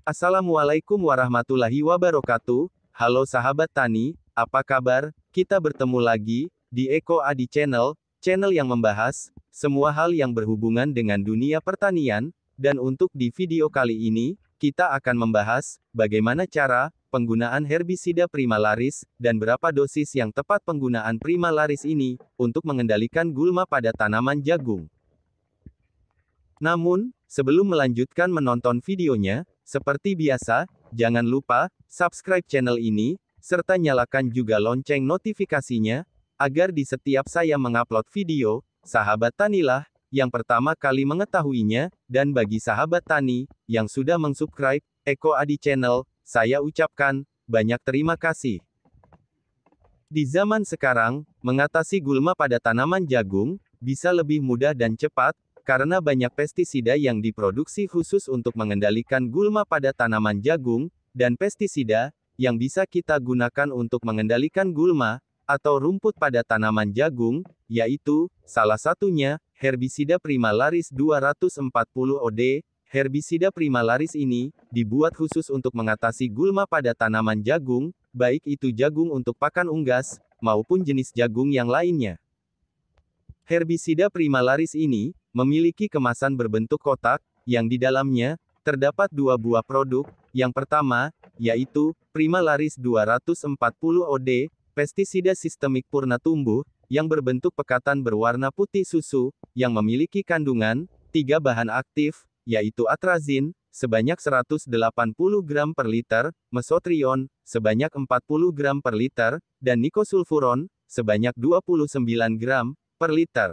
Assalamualaikum warahmatullahi wabarakatuh. Halo sahabat tani, apa kabar? Kita bertemu lagi di Eko Adi Channel, channel yang membahas semua hal yang berhubungan dengan dunia pertanian. Dan untuk di video kali ini, kita akan membahas bagaimana cara penggunaan herbisida primalaris dan berapa dosis yang tepat penggunaan primalaris ini untuk mengendalikan gulma pada tanaman jagung. Namun, sebelum melanjutkan menonton videonya, seperti biasa, jangan lupa subscribe channel ini, serta nyalakan juga lonceng notifikasinya, agar di setiap saya mengupload video, sahabat tanilah yang pertama kali mengetahuinya. Dan bagi sahabat tani yang sudah mensubscribe Eko Adi Channel, saya ucapkan banyak terima kasih. Di zaman sekarang, mengatasi gulma pada tanaman jagung bisa lebih mudah dan cepat, karena banyak pestisida yang diproduksi khusus untuk mengendalikan gulma pada tanaman jagung, dan pestisida yang bisa kita gunakan untuk mengendalikan gulma atau rumput pada tanaman jagung, yaitu salah satunya herbisida primalaris 240 OD. Herbisida primalaris ini dibuat khusus untuk mengatasi gulma pada tanaman jagung, baik itu jagung untuk pakan unggas maupun jenis jagung yang lainnya. Herbisida primalaris ini memiliki kemasan berbentuk kotak, yang di dalamnya terdapat dua buah produk. Yang pertama, yaitu Primalaris 240 OD, pestisida sistemik purna tumbuh, yang berbentuk pekatan berwarna putih susu, yang memiliki kandungan 3 bahan aktif, yaitu atrazin, sebanyak 180 gram per liter, mesotrion, sebanyak 40 gram per liter, dan nikosulfuron, sebanyak 29 gram per liter.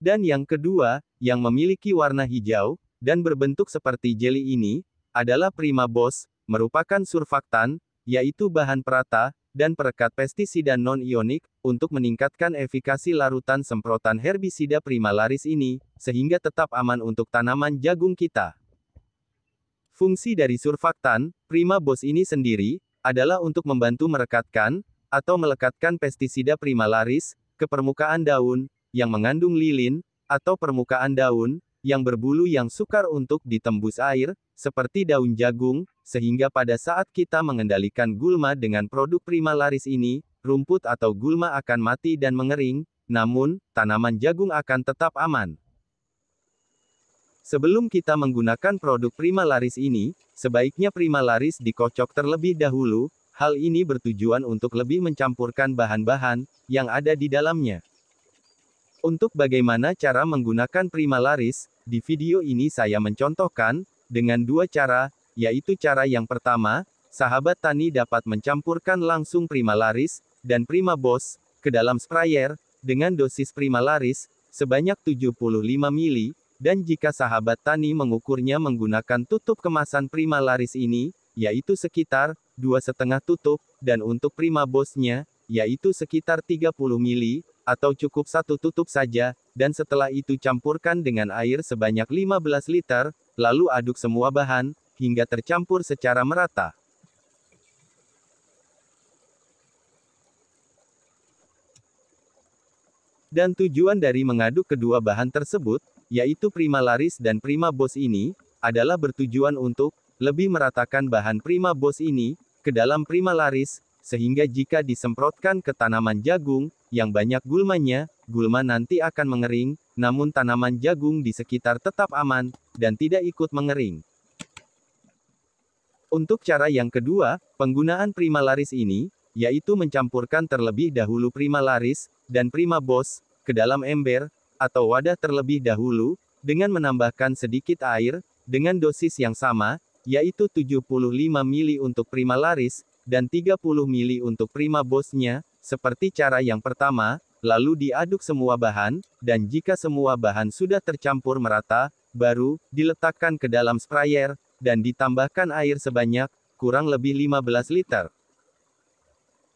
Dan yang kedua, yang memiliki warna hijau, dan berbentuk seperti jeli ini, adalah Primabos, merupakan surfaktan, yaitu bahan perata, dan perekat pestisida non-ionik, untuk meningkatkan efikasi larutan semprotan herbisida primalaris ini, sehingga tetap aman untuk tanaman jagung kita. Fungsi dari surfaktan, Primabos ini sendiri, adalah untuk membantu merekatkan, atau melekatkan pestisida primalaris, ke permukaan daun, yang mengandung lilin, atau permukaan daun, yang berbulu yang sukar untuk ditembus air, seperti daun jagung, sehingga pada saat kita mengendalikan gulma dengan produk primalaris ini, rumput atau gulma akan mati dan mengering, namun, tanaman jagung akan tetap aman. Sebelum kita menggunakan produk primalaris ini, sebaiknya primalaris dikocok terlebih dahulu. Hal ini bertujuan untuk lebih mencampurkan bahan-bahan yang ada di dalamnya. Untuk bagaimana cara menggunakan primalaris, di video ini saya mencontohkan dengan dua cara, yaitu cara yang pertama, sahabat tani dapat mencampurkan langsung primalaris dan Primabos ke dalam sprayer dengan dosis primalaris sebanyak 75 ml, dan jika sahabat tani mengukurnya menggunakan tutup kemasan primalaris ini, yaitu sekitar 2,5 tutup, dan untuk Primabosnya, yaitu sekitar 30 ml, atau cukup 1 tutup saja, dan setelah itu campurkan dengan air sebanyak 15 liter, lalu aduk semua bahan, hingga tercampur secara merata. Dan tujuan dari mengaduk kedua bahan tersebut, yaitu Primalaris dan Primabos ini, adalah bertujuan untuk lebih meratakan bahan Primabos ini ke dalam Primalaris, sehingga jika disemprotkan ke tanaman jagung yang banyak gulmanya, gulma nanti akan mengering, namun tanaman jagung di sekitar tetap aman dan tidak ikut mengering. Untuk cara yang kedua, penggunaan Primalaris ini, yaitu mencampurkan terlebih dahulu Primalaris dan Primabos ke dalam ember atau wadah terlebih dahulu, dengan menambahkan sedikit air dengan dosis yang sama, yaitu 75 ml untuk Primalaris dan 30 ml untuk Primabosnya, seperti cara yang pertama. Lalu diaduk semua bahan, dan jika semua bahan sudah tercampur merata, baru diletakkan ke dalam sprayer dan ditambahkan air sebanyak kurang lebih 15 liter.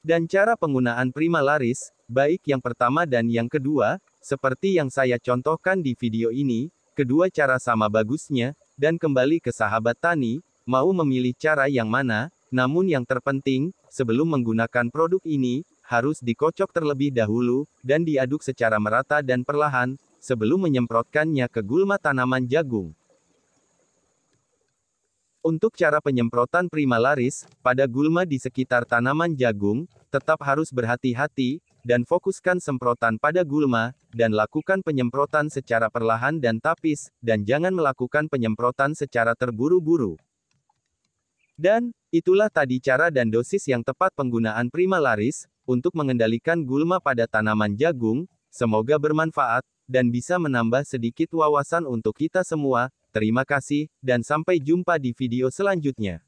Dan cara penggunaan Primalaris, baik yang pertama dan yang kedua, seperti yang saya contohkan di video ini, kedua cara sama bagusnya, dan kembali ke sahabat tani, mau memilih cara yang mana. Namun yang terpenting, sebelum menggunakan produk ini, harus dikocok terlebih dahulu, dan diaduk secara merata dan perlahan, sebelum menyemprotkannya ke gulma tanaman jagung. Untuk cara penyemprotan primalaris pada gulma di sekitar tanaman jagung, tetap harus berhati-hati, dan fokuskan semprotan pada gulma, dan lakukan penyemprotan secara perlahan dan tapis, dan jangan melakukan penyemprotan secara terburu-buru. Dan, itulah tadi cara dan dosis yang tepat penggunaan primalaris, untuk mengendalikan gulma pada tanaman jagung. Semoga bermanfaat, dan bisa menambah sedikit wawasan untuk kita semua. Terima kasih, dan sampai jumpa di video selanjutnya.